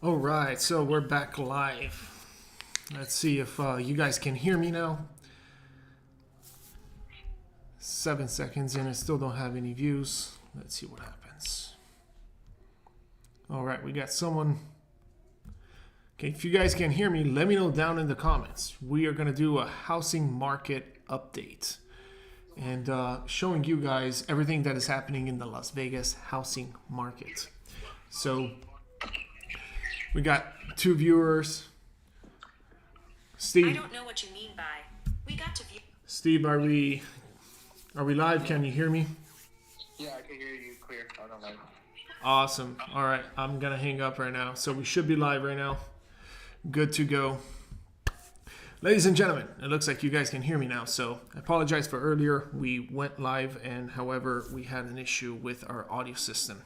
All right, so we're back live. Let's see if you guys can hear me now. 7 seconds in, I still don't have any views. Let's see what happens. All right, we got someone. Okay, if you guys can hear me, let me know down in the comments. We are going to do a housing market update and showing you guys everything that is happening in the Las Vegas housing market. So we got two viewers. Steve. I don't know what you mean by we got to view. Steve, are we live? Can you hear me? Yeah, I can hear you clear. I don't know. Awesome. All right, I'm gonna hang up right now. So we should be live right now. Good to go. Ladies and gentlemen, it looks like you guys can hear me now. So I apologize for earlier. We went live, and however, we had an issue with our audio system.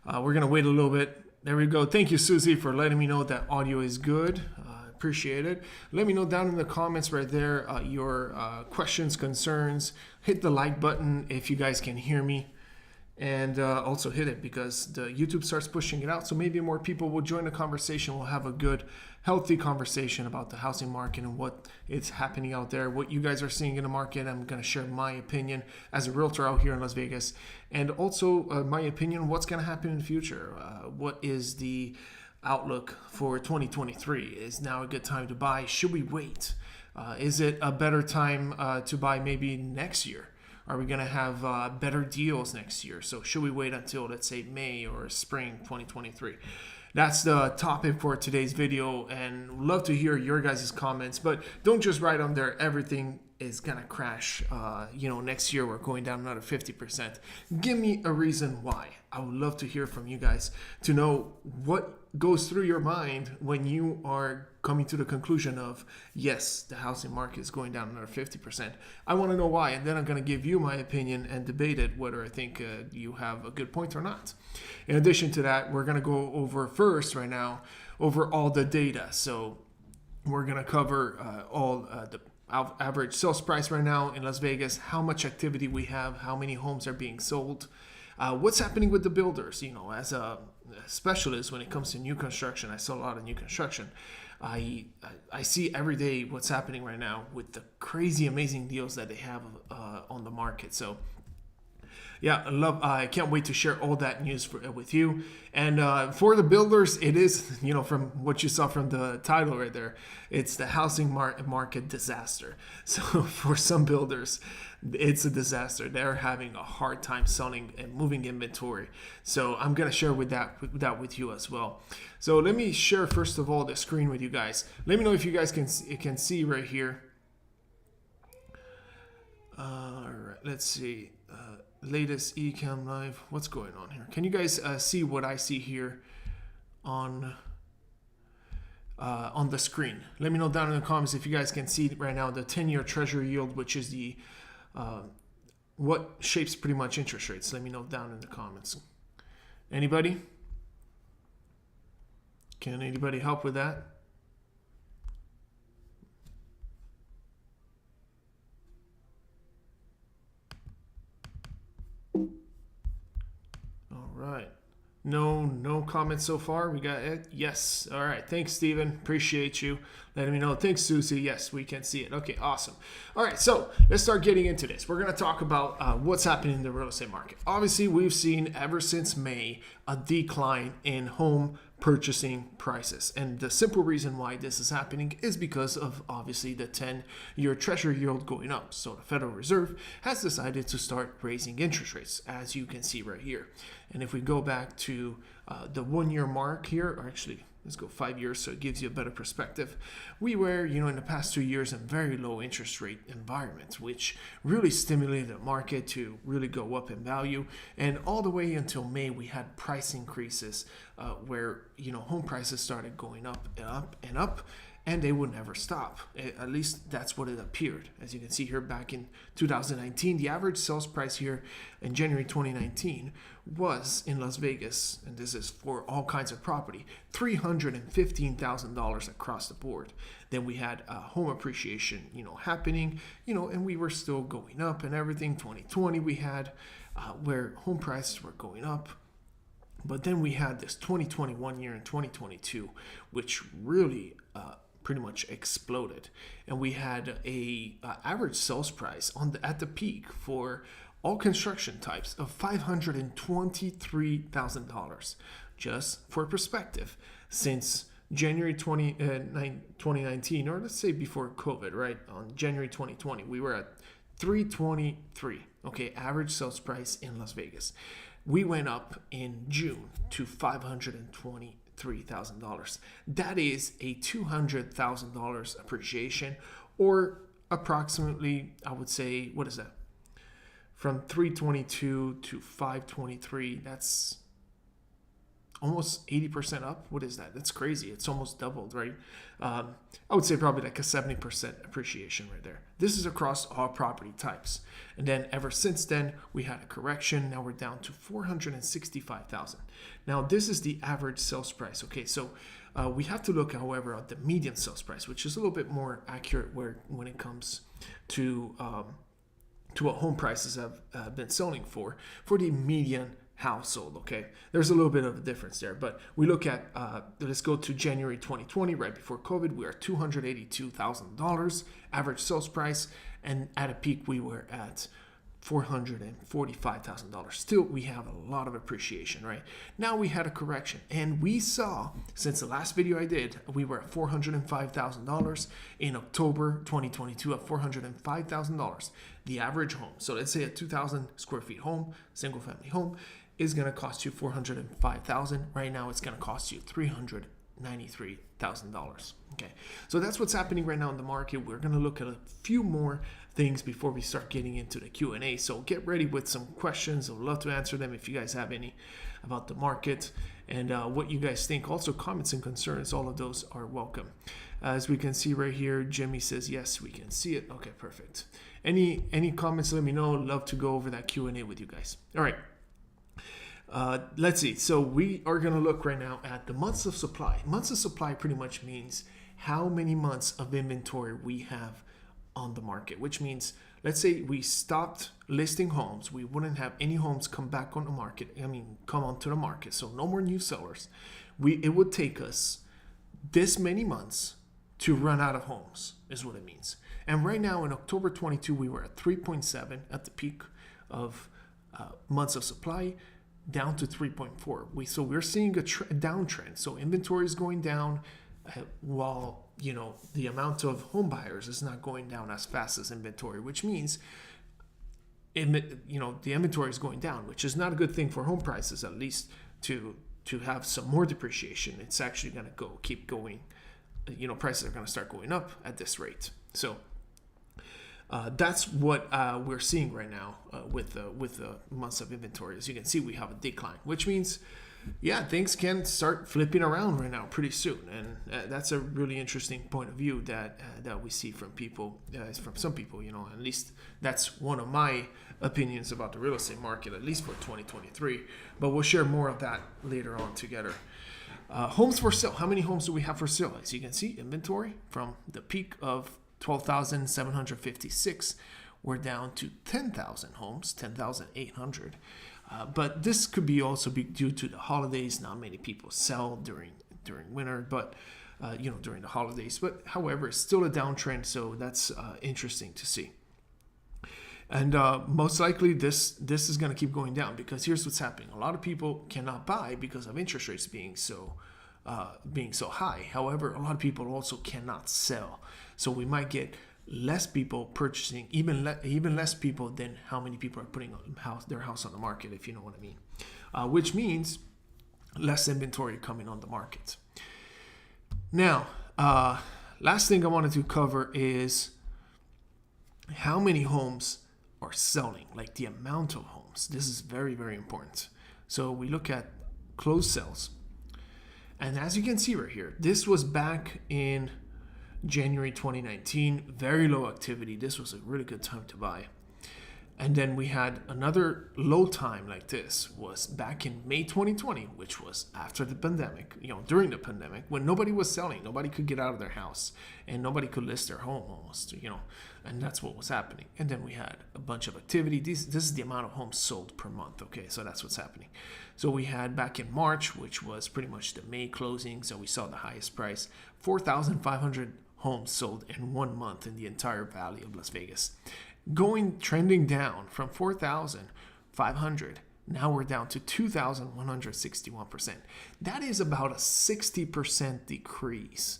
We're gonna wait a little bit. There we go. Thank you, Susie, for letting me know that audio is good. Appreciate it. Let me know down in the comments right there your questions, concerns. Hit the like button if you guys can hear me. And also hit it because the YouTube starts pushing it out. So maybe more people will join the conversation. We'll have a good, healthy conversation about the housing market and what is happening out there, what you guys are seeing in the market. I'm going to share my opinion as a realtor out here in Las Vegas. And also my opinion, what's going to happen in the future. What is the outlook for 2023? Is now a good time to buy? Should we wait? Is it a better time to buy maybe next year? Are we going to have better deals next year? So should we wait until, let's say, May or spring 2023? That's the topic for today's video, and love to hear your guys' comments. But don't just write on there everything is gonna crash. Next year we're going down another 50%. Give me a reason why. I would love to hear from you guys to know what goes through your mind when you are coming to the conclusion of, yes, the housing market is going down another 50%. I want to know why, and then I'm going to give you my opinion and debate it whether I think you have a good point or not. In addition to that, we're going to go over first right now over all the data. So we're going to cover all the average sales price right now in Las Vegas, how much activity we have, how many homes are being sold, what's happening with the builders. As a specialist when it comes to new construction, I sell a lot of new construction. I see every day what's happening right now with the crazy amazing deals that they have on the market. So yeah, I can't wait to share all that news with you. And for the builders, it is, from what you saw from the title right there, it's the housing market disaster. So for some builders, it's a disaster. They're having a hard time selling and moving inventory. So I'm going to share that with you as well. So let me share, first of all, the screen with you guys. Let me know if you guys can see right here. All right, let's see. Latest Ecamm Live. What's going on here? Can you guys see what I see here on the screen? Let me know down in the comments if you guys can see right now the 10-year Treasury yield, which is the what shapes pretty much interest rates. Let me know down in the comments. Anybody? Can anybody help with that? Right. No comments so far. We got it. Yes. All right. Thanks, Steven. Appreciate you letting me know. Thanks, Susie. Yes, we can see it. Okay, awesome. All right, so let's start getting into this. We're going to talk about what's happening in the real estate market. Obviously, we've seen ever since May a decline in home purchasing prices. And the simple reason why this is happening is because of obviously the 10-year Treasury yield going up. So the Federal Reserve has decided to start raising interest rates, as you can see right here. And if we go back to the 1-year mark here, or actually let's go 5 years so it gives you a better perspective. We were, in the past 2 years in very low interest rate environments, which really stimulated the market to really go up in value. And all the way until May, we had price increases where, home prices started going up and up and up, and they would never stop. At least that's what it appeared. As you can see here, back in 2019, the average sales price here in January 2019 was in Las Vegas, and this is for all kinds of property, $315,000 across the board. Then we had home appreciation, happening, and we were still going up and everything. 2020 we had where home prices were going up. But then we had this 2021 year and 2022, which really pretty much exploded, and we had a average sales price at the peak for all construction types of $523,000. Just for perspective, since January 2019, or let's say before COVID, right, on January 2020, we were at 323, okay, average sales price in Las Vegas. We went up in June to $523,000. That is a $200,000 appreciation, or approximately, I would say, what is that? From 322 to 523, that's almost 80% up. What is that? That's crazy. It's almost doubled, right? I would say probably like a 70% appreciation right there. This is across all property types. And then ever since then, we had a correction. Now we're down to 465,000. Now this is the average sales price. Okay, so we have to look, however, at the median sales price, which is a little bit more accurate when it comes to what home prices have been selling for the median household. Okay, there's a little bit of a difference there, but we look at let's go to January 2020, right before COVID. We are $282,000 average sales price, and at a peak we were at $445,000. Still, we have a lot of appreciation. Right now we had a correction, and we saw, since the last video I did, we were at $405,000 in October 2022, at $405,000 the average home. So let's say a 2,000 square feet home, single family home, is going to cost you $405,000. Right now it's going to cost you $393,000. Okay, so that's what's happening right now in the market. We're going to look at a few more things before we start getting into the Q&A. So get ready with some questions. I'd love to answer them if you guys have any about the market and what you guys think. Also, comments and concerns, all of those are welcome. As we can see right here, Jimmy says yes, we can see it. Okay, perfect. Any comments, let me know. I'd love to go over that Q&A with you guys. All right. Let's see. So we are going to look right now at the months of supply. Months of supply pretty much means how many months of inventory we have on the market, which means, let's say we stopped listing homes. We wouldn't have any homes come back on the market. Come onto the market. So no more new sellers. It would take us this many months to run out of homes, is what it means. And right now in October 22, we were at 3.7 at the peak of months of supply, down to 3.4. So we're seeing a downtrend. So inventory is going down while the amount of home buyers is not going down as fast as inventory, which means the inventory is going down, which is not a good thing for home prices, at least to have some more depreciation. It's actually going to keep going. Prices are going to start going up at this rate. So that's what we're seeing right now with the months of inventory. As you can see, we have a decline, which means, things can start flipping around right now pretty soon. And that's a really interesting point of view that we see from people, from some people. At least that's one of my opinions about the real estate market, at least for 2023. But we'll share more of that later on together. Homes for sale. How many homes do we have for sale? As you can see, inventory from the peak of 12,756, we're down to 10,000 homes, 10,800. But this could also be due to the holidays. Not many people sell during winter, but during the holidays. But however, it's still a downtrend, so that's interesting to see. And most likely this is going to keep going down, because here's what's happening. A lot of people cannot buy because of interest rates being so high. However, a lot of people also cannot sell. So we might get less people purchasing, even less people than how many people are putting their house on the market, if you know what I mean. Which means less inventory coming on the market. Now, last thing I wanted to cover is how many homes are selling, like the amount of homes. This is very, very important. So we look at closed sales. And as you can see right here, this was back in January 2019, very low activity. This was a really good time to buy. And then we had another low time like this was back in May 2020, which was after the pandemic, during the pandemic, when nobody was selling, nobody could get out of their house, and nobody could list their home almost, and that's what was happening. And then we had a bunch of activity. This is the amount of homes sold per month, okay? So that's what's happening. So we had back in March, which was pretty much the May closing, so we saw the highest price, 4,500 homes sold in 1 month in the entire valley of Las Vegas. Trending down from 4,500. Now we're down to 2,161%. That is about a 60% decrease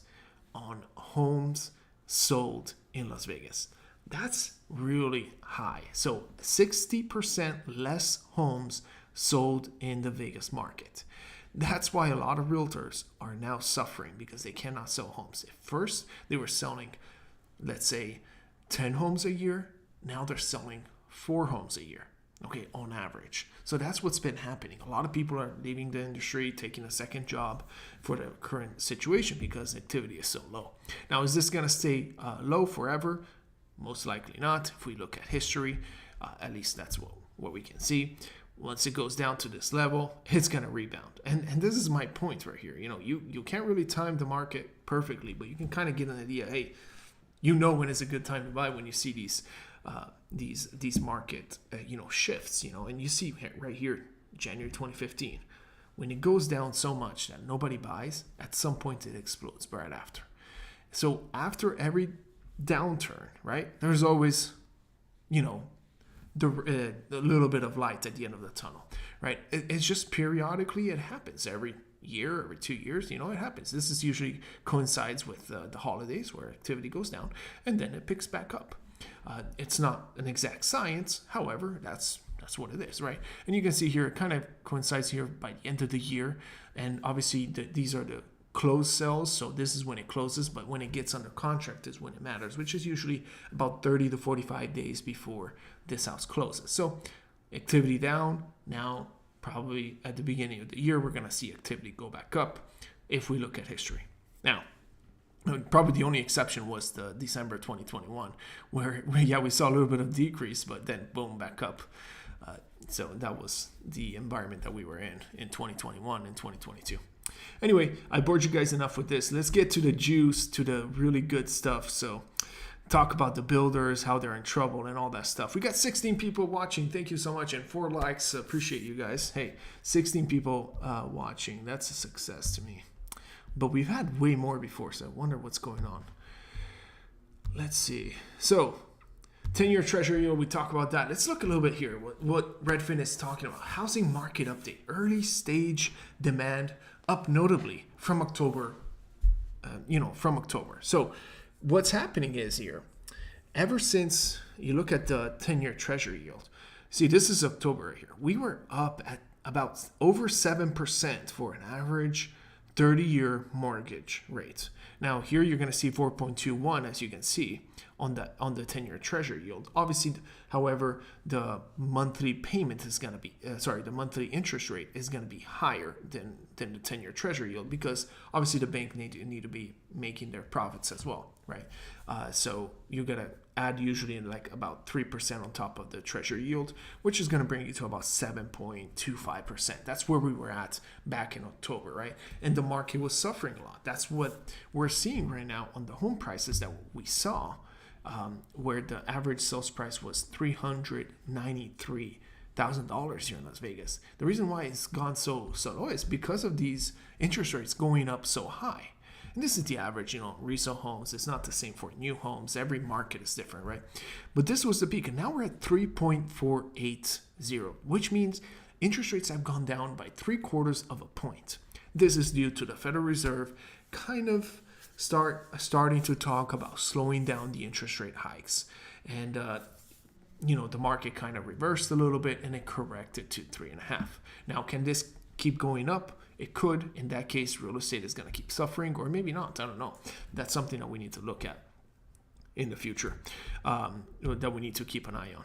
on homes sold in Las Vegas. That's really high. So 60% less homes sold in the Vegas market. That's why a lot of realtors are now suffering because they cannot sell homes. At first, they were selling, let's say, 10 homes a year. Now they're selling 4 homes a year, okay, on average. So that's what's been happening. A lot of people are leaving the industry, taking a second job for the current situation because activity is so low. Now, is this going to stay low forever? Most likely not. If we look at history, at least that's what we can see. Once it goes down to this level, it's going to rebound. And this is my point right here. You can't really time the market perfectly, but you can kind of get an idea. Hey, when it's a good time to buy when you see these market shifts, and you see right here, January 2015, when it goes down so much that nobody buys, at some point it explodes right after. So after every downturn, right, there's always, the little bit of light at the end of the tunnel, right? It's just periodically it happens every year, every 2 years, it happens. This is usually coincides with the holidays where activity goes down and then it picks back up. It's not an exact science, however, that's what it is, right? And you can see here it kind of coincides here by the end of the year, and obviously these are the closed sales, so this is when it closes, but when it gets under contract is when it matters, which is usually about 30 to 45 days before this house closes. So activity down. Now probably at the beginning of the year we're going to see activity go back up if we look at history. Now probably the only exception was the December 2021 where we saw a little bit of decrease, but then boom, back up. So that was the environment that we were in 2021 and 2022. Anyway, I bored you guys enough with this. Let's get to the juice, to the really good stuff. So talk about the builders, how they're in trouble and all that stuff. We got 16 people watching. Thank you so much. And 4 likes. Appreciate you guys. Hey, 16 people watching. That's a success to me. But we've had way more before, so I wonder what's going on. Let's see. So 10-year treasury yield, we talk about that. Let's look a little bit here what Redfin is talking about. Housing market update. Early stage demand up notably from October. So what's happening is here, ever since you look at the 10-year treasury yield, see, this is October right here. We were up at about over 7% for an average 30-year mortgage rate. Now here you're going to see 4.21, as you can see on the 10-year treasury yield. Obviously, however, the monthly payment is going to be the monthly interest rate is going to be higher than the 10-year treasury yield, because obviously the bank need to be making their profits as well, right? So you're going to add usually like about 3% on top of the treasury yield, which is going to bring you to about 7.25%. That's where we were at back in October, right? And the market was suffering a lot. That's what we're seeing right now on the home prices that we saw, where the average sales price was $393,000 here in Las Vegas. The reason why it's gone so low is because of these interest rates going up so high. And this is the average, resale homes. It's not the same for new homes. Every market is different, right? But this was the peak. And now we're at 3.480, which means interest rates have gone down by 0.75 of a point. This is due to the Federal Reserve kind of starting to talk about slowing down the interest rate hikes. And, the market kind of reversed a little bit and it corrected to 3.5. Now, can this keep going up? It could. In that case, real estate is going to keep suffering, or maybe not. I don't know. That's something that we need to look at in the future, that we need to keep an eye on.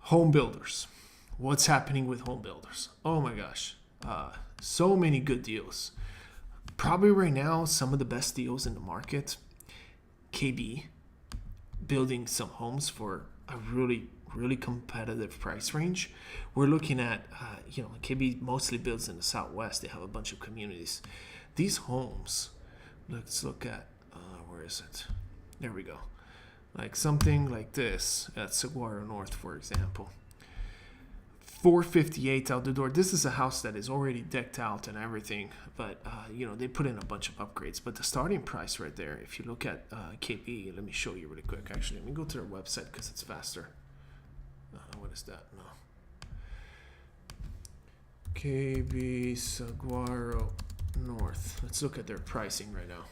Home builders. What's happening with home builders? Oh my gosh. So many good deals. Probably right now, some of the best deals in the market. KB building some homes for a really, really competitive price range. We're looking at, KB mostly builds in the Southwest. They have a bunch of communities. These homes, let's look at, where is it? There we go. Like something like this at Saguaro North, for example. $458 out the door. This is a house that is already decked out and everything, but they put in a bunch of upgrades. But the starting price right there, if you look at KB, let me show you really quick. Actually, let me go to their website because it's faster. What is that? No. KB Saguaro North. Let's look at their pricing right now.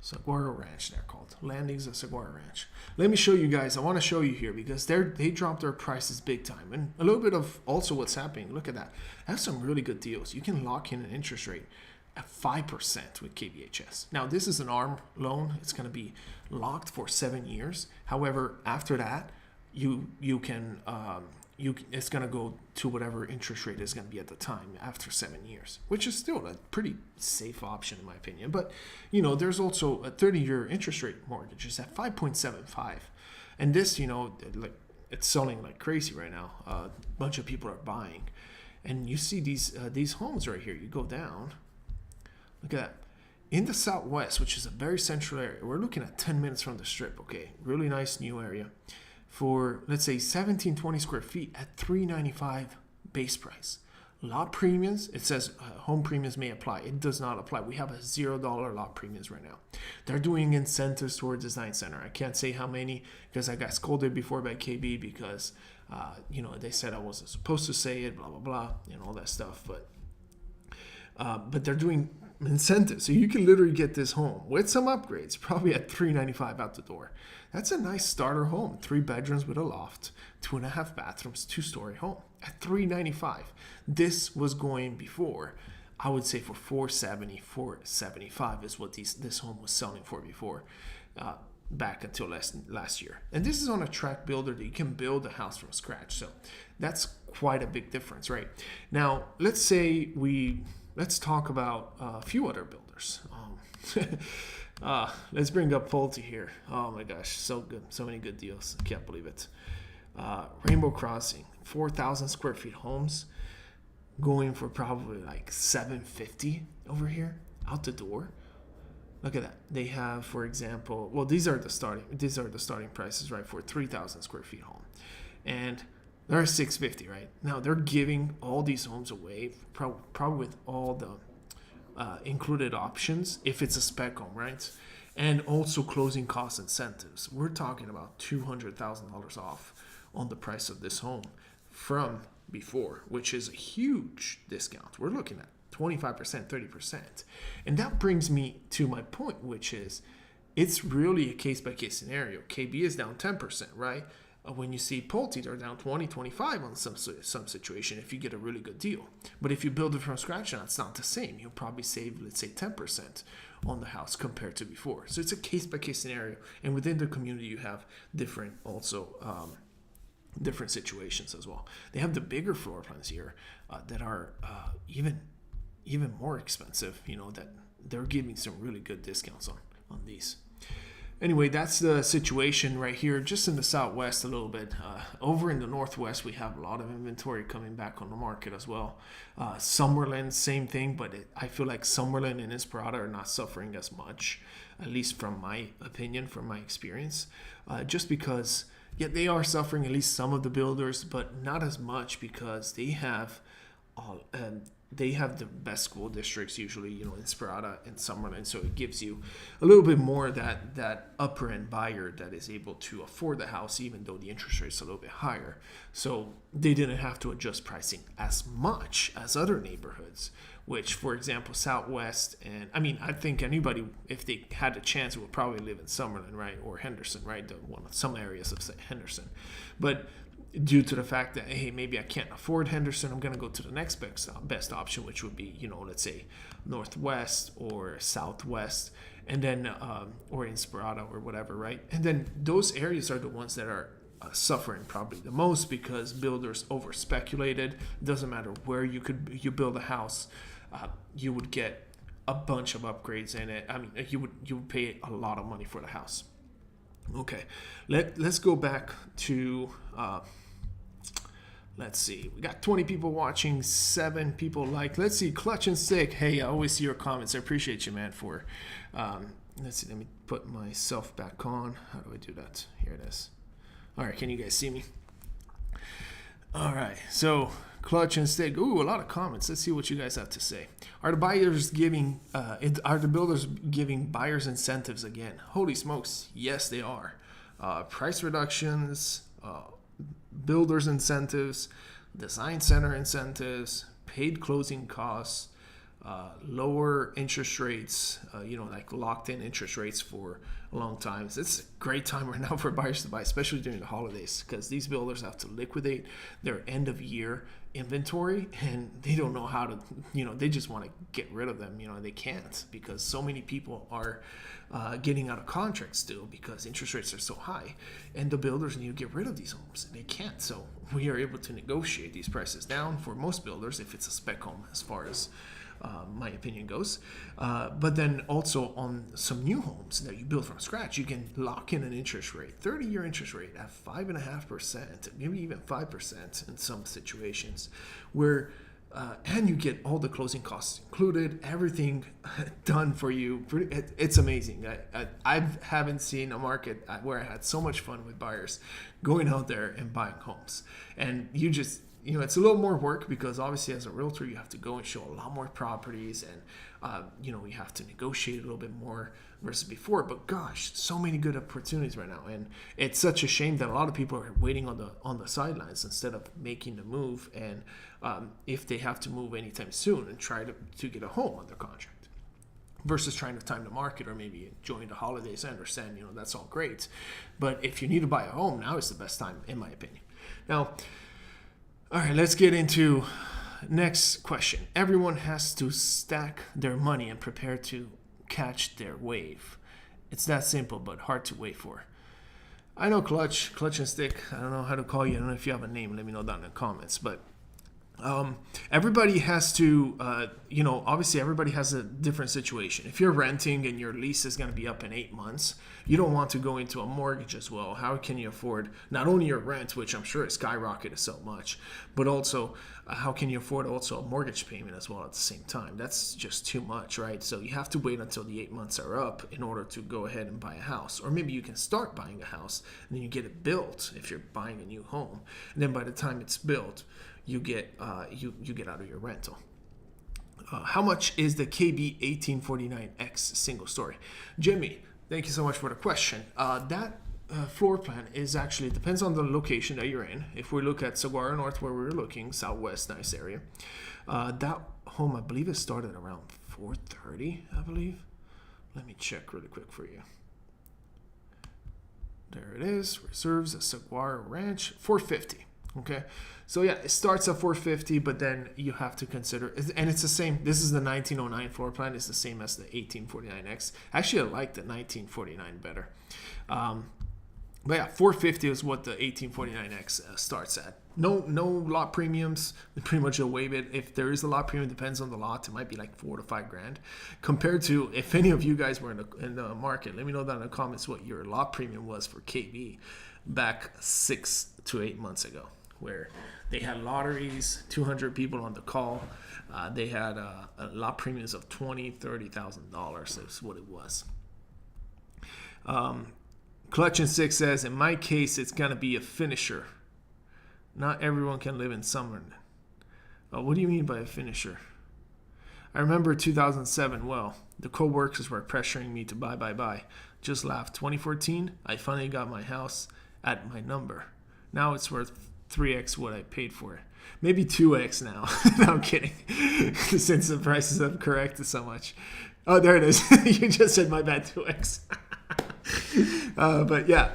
Saguaro Ranch, they're called. Landings at Saguaro Ranch. Let me show you guys. I want to show you here because they dropped their prices big time. And a little bit of also what's happening. Look at that. I have some really good deals. You can lock in an interest rate at 5% with KBHS. Now, this is an ARM loan. It's going to be locked for 7 years. However, after that, it's going to go to whatever interest rate is going to be at the time after 7 years, which is still a pretty safe option in my opinion. But, there's also a 30-year interest rate mortgages at 5.75. And this, it's selling like crazy right now. A bunch of people are buying. And you see these homes right here. You go down. Look at that. In the Southwest, which is a very central area, we're looking at 10 minutes from the Strip, okay? Really nice new area. For, let's say, 1720 square feet at $395 base price. Lot premiums, it says home premiums may apply. It does not apply. We have a $0 lot premiums right now. They're doing incentives toward Design Center. I can't say how many because I got scolded before by KB because, they said I wasn't supposed to say it, blah, blah, blah, and all that stuff. But they're doing incentives. So you can literally get this home with some upgrades, probably at $395 out the door. That's a nice starter home. 3 bedrooms with a loft, 2.5 bathrooms, 2-story home at $395. This was going before, I would say for $470, $475 is what this home was selling for before, back until last year. And this is on a track builder that you can build a house from scratch. So that's quite a big difference, right? Now, let's talk about a few other builders. Let's bring up Pulte here. Oh my gosh, so good. So many good deals. I can't believe it. Rainbow Crossing, 4,000 square feet homes going for probably like $750 over here out the door. Look at that. They have, for example, well, these are the starting prices, right, for 3,000 square feet home. And they're $650, right? Now they're giving all these homes away, probably with all the included options if it's a spec home, right? And also closing cost incentives. We're talking about $200,000 off on the price of this home from before, which is a huge discount. We're looking at 25%, 30%. And that brings me to my point, which is it's really a case-by-case scenario. KB is down 10%, right? When you see Pulte, they're down 20, 25 on some situation if you get a really good deal. But if you build it from scratch, that's not the same. You'll probably save, let's say, 10% on the house compared to before. So it's a case-by-case scenario. And within the community, you have different situations as well. They have the bigger floor plans here that are even more expensive, that they're giving some really good discounts on these. Anyway, that's the situation right here, just in the Southwest a little bit. Over in the Northwest, we have a lot of inventory coming back on the market as well. Summerlin, same thing, but I feel like Summerlin and Inspirada are not suffering as much, at least from my opinion, from my experience, just because, they are suffering, at least some of the builders, but not as much because they have the best school districts usually, Inspirada and Summerlin. So it gives you a little bit more that upper end buyer that is able to afford the house, even though the interest rate is a little bit higher. So they didn't have to adjust pricing as much as other neighborhoods, which, for example, Southwest, and I think anybody, if they had a chance, would probably live in Summerlin, right? Or Henderson, right? Some areas of Henderson. But due to the fact that, hey, maybe I can't afford Henderson, I'm going to go to the next best option, which would be, let's say Northwest or Southwest, and then, or Inspirada or whatever, right? And then those areas are the ones that are suffering probably the most because builders over speculated. Doesn't matter where you build a house, you would get a bunch of upgrades in it. You would pay a lot of money for the house. Okay, let's go back to. Let's see. We got 20 people watching, 7 people like. Let's see. Clutch and Stick. Hey, I always see your comments. I appreciate you, man. For let's see. Let me put myself back on. How do I do that? Here it is. All right. Can you guys see me? All right. So Clutch and Stick. Ooh, a lot of comments. Let's see what you guys have to say. Are the buyers giving? Are the builders giving buyers incentives again? Holy smokes! Yes, they are. Price reductions. Builders incentives, design center incentives, paid closing costs, lower interest rates, like locked in interest rates for a long time. It's a great time right now for buyers to buy, especially during the holidays, because these builders have to liquidate their end of year inventory and they don't know how to, they just want to get rid of them. They can't because so many people are getting out of contracts still because interest rates are so high, and the builders need to get rid of these homes and they can't. So we are able to negotiate these prices down for most builders if it's a spec home, as far as my opinion goes. But then also on some new homes that you build from scratch, you can lock in an interest rate, 30-year interest rate at 5.5%, maybe even 5% in some situations, where and you get all the closing costs included, everything done for you. It's amazing. I haven't seen a market where I had so much fun with buyers going out there and buying homes. And you just, it's a little more work because obviously as a realtor, you have to go and show a lot more properties and, you have to negotiate a little bit more versus before. But gosh, so many good opportunities right now. And it's such a shame that a lot of people are waiting on the sidelines instead of making the move. And if they have to move anytime soon and try to get a home under contract versus trying to time the market or maybe enjoying the holidays. I understand, that's all great. But if you need to buy a home, now is the best time, in my opinion. Now, all right, let's get into next question. Everyone has to stack their money and prepare to catch their wave. It's that simple, but hard to wait for. I know Clutch and Stick. I don't know how to call you. I don't know if you have a name. Let me know down in the comments. But everybody has to, obviously everybody has a different situation. If you're renting and your lease is going to be up in 8 months, you don't want to go into a mortgage as well. How can you afford not only your rent, which I'm sure is skyrocketed so much, but also how can you afford also a mortgage payment as well at the same time? That's just too much, right? So you have to wait until the 8 months are up in order to go ahead and buy a house. Or maybe you can start buying a house and then you get it built if you're buying a new home. And then by the time it's built, you get you get out of your rental. How much is the KB 1849X single story? Jimmy, thank you so much for the question. That floor plan is actually, depends on the location that you're in. If we look at Saguaro North, where we're looking, southwest, nice area. That home, I believe, it started around $430, I believe. Let me check really quick for you. There it is. Reserves a Saguaro Ranch, $450. Okay, so yeah, it starts at $450, but then you have to consider, and it's the same. This is the 1909 floor plan. It's the same as the 1849X. Actually, I like the 1949 better. But yeah, $450 is what the 1849X starts at. No lot premiums. Pretty much you'll waive it. If there is a lot premium, depends on the lot. It might be like $4,000 to $5,000. Compared to, if any of you guys were in the market, let me know down in the comments what your lot premium was for KB back 6 to 8 months ago, where they had lotteries, 200 people on the call. They had a lot premiums of $20,000, $30,000 is what it was. Clutch and Six says, in my case, it's going to be a finisher. Not everyone can live in Summerlin. What do you mean by a finisher? I remember 2007 well. The co-workers were pressuring me to buy. Just laughed. 2014, I finally got my house at my number. Now it's worth 3x what I paid for it. Maybe 2x now. No, I'm kidding. Since the prices have corrected so much. Oh, there it is. You just said my bad, 2x. But yeah,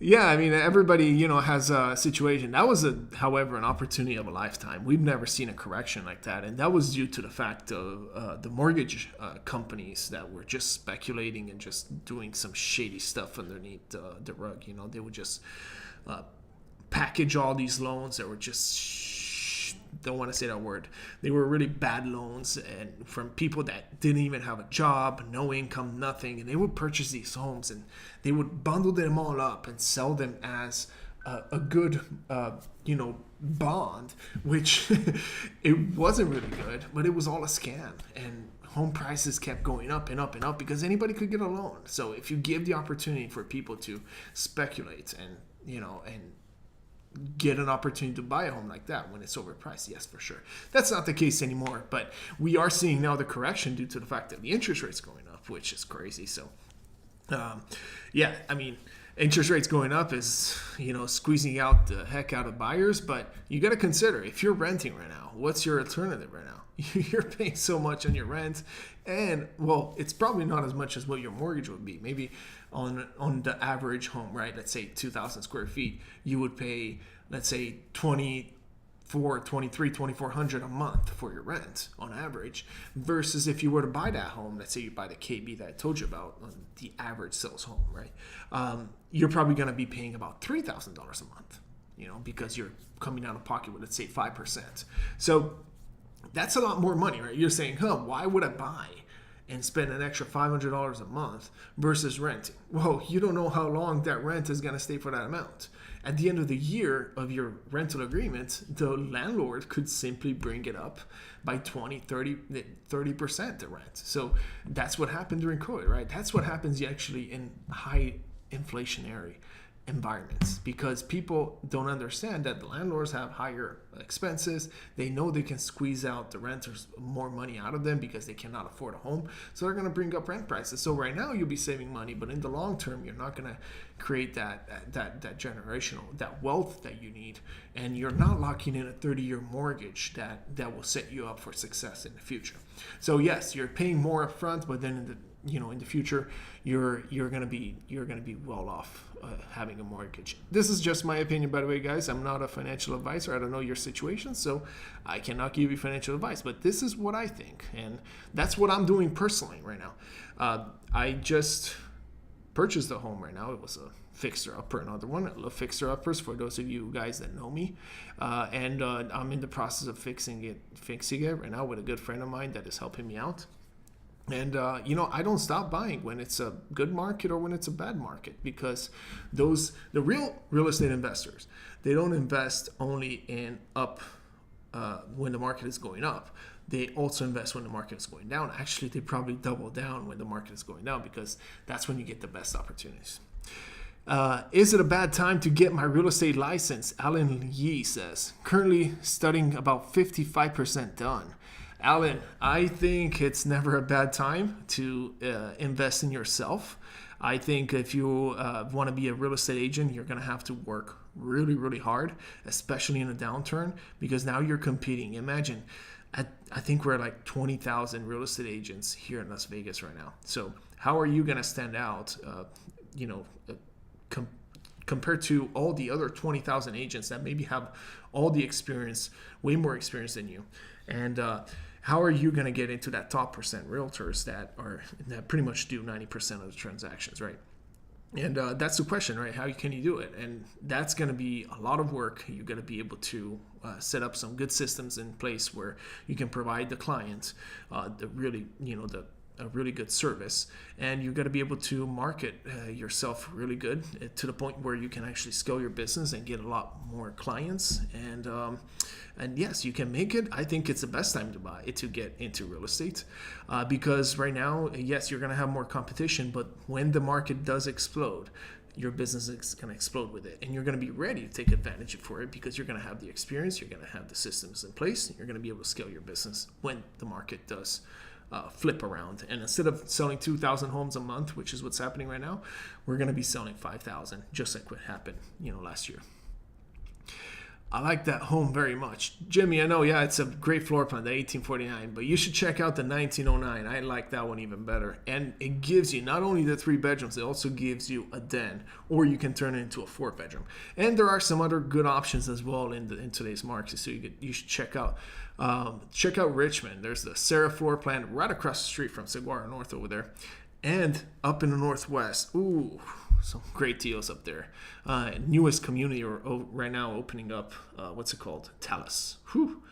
everybody, has a situation. That was, however, an opportunity of a lifetime. We've never seen a correction like that. And that was due to the fact of the mortgage companies that were just speculating and just doing some shady stuff underneath the rug. They would just package all these loans that were just don't want to say that word. They were really bad loans and from people that didn't even have a job, no income, nothing. And they would purchase these homes and they would bundle them all up and sell them as a good, bond, which it wasn't really good, but it was all a scam. And home prices kept going up and up and up because anybody could get a loan. So if you give the opportunity for people to speculate and get an opportunity to buy a home like that when it's overpriced, yes, for sure. That's not the case anymore, but we are seeing now the correction due to the fact that the interest rate's going up, which is crazy. So, interest rates going up is, squeezing out the heck out of buyers, but you got to consider if you're renting right now, what's your alternative right now? You're paying so much on your rent, and well, it's probably not as much as what your mortgage would be. Maybe on the average home, right? Let's say 2,000 square feet, you would pay, let's say 2,400 a month for your rent on average, versus if you were to buy that home, let's say you buy the KB that I told you about, the average sales home, right? You're probably going to be paying about $3,000 a month, because you're coming out of pocket with, let's say, 5%. So that's a lot more money, right? You're saying, why would I buy and spend an extra $500 a month versus renting? Well, you don't know how long that rent is going to stay for that amount. At the end of the year of your rental agreement, the landlord could simply bring it up by 20, 30% the rent. So that's what happened during COVID, right? That's what happens actually in high inflationary environments, because people don't understand that the landlords have higher expenses. They know they can squeeze out the renters more money out of them because they cannot afford a home, so they're going to bring up rent prices. So right now you'll be saving money, but in the long term you're not going to create that generational, that wealth that you need, and you're not locking in a 30-year mortgage that will set you up for success in the future. So yes, you're paying more up front, but then in the future you're going to be well off having a mortgage. This is just my opinion, by the way, guys. I'm not a financial advisor. I don't know your situation, so I cannot give you financial advice, but this is what I think, and that's what I'm doing personally right now. I just purchased a home right now. It was a fixer-upper, another one. I love fixer-uppers, for those of you guys that know me, and I'm in the process of fixing it right now with a good friend of mine that is helping me out. And, I don't stop buying when it's a good market or when it's a bad market, because the real estate investors, they don't invest only in up when the market is going up. They also invest when the market is going down. Actually, they probably double down when the market is going down, because that's when you get the best opportunities. Is it a bad time to get my real estate license? Alan Yee says, currently studying about 55% done. Alan, I think it's never a bad time to invest in yourself. I think if you want to be a real estate agent, you're going to have to work really, really hard, especially in a downturn, because now you're competing. Imagine, I think we're at like 20,000 real estate agents here in Las Vegas right now. So how are you going to stand out, compared to all the other 20,000 agents that maybe have all the experience, way more experience than you? And how are you going to get into that top percent realtors that pretty much do 90% of the transactions, right? And that's the question, right? How can you do it? And that's going to be a lot of work. You're going to be able to set up some good systems in place where you can provide the client a really good service, and you're going to be able to market yourself really good to the point where you can actually scale your business and get a lot more clients. And yes, you can make it. I think it's the best time to get into real estate, because right now, yes, you're going to have more competition, but when the market does explode, your business is going to explode with it, and you're going to be ready to take advantage for it, because you're going to have the experience, you're going to have the systems in place, and you're going to be able to scale your business when the market does flip around. And instead of selling 2,000 homes a month, which is what's happening right now, we're going to be selling 5,000, just like what happened, last year. I like that home very much. Jimmy, I know, yeah, it's a great floor plan, the 1849, but you should check out the 1909. I like that one even better. And it gives you not only the 3 bedrooms, it also gives you a den, or you can turn it into a 4-bedroom. And there are some other good options as well in today's market, so you should check out Richmond. There's the Sarah floor plan right across the street from Saguaro North over there. And up in the Northwest, ooh, some great deals up there. Newest community right now opening up, what's it called? Talus. Whew.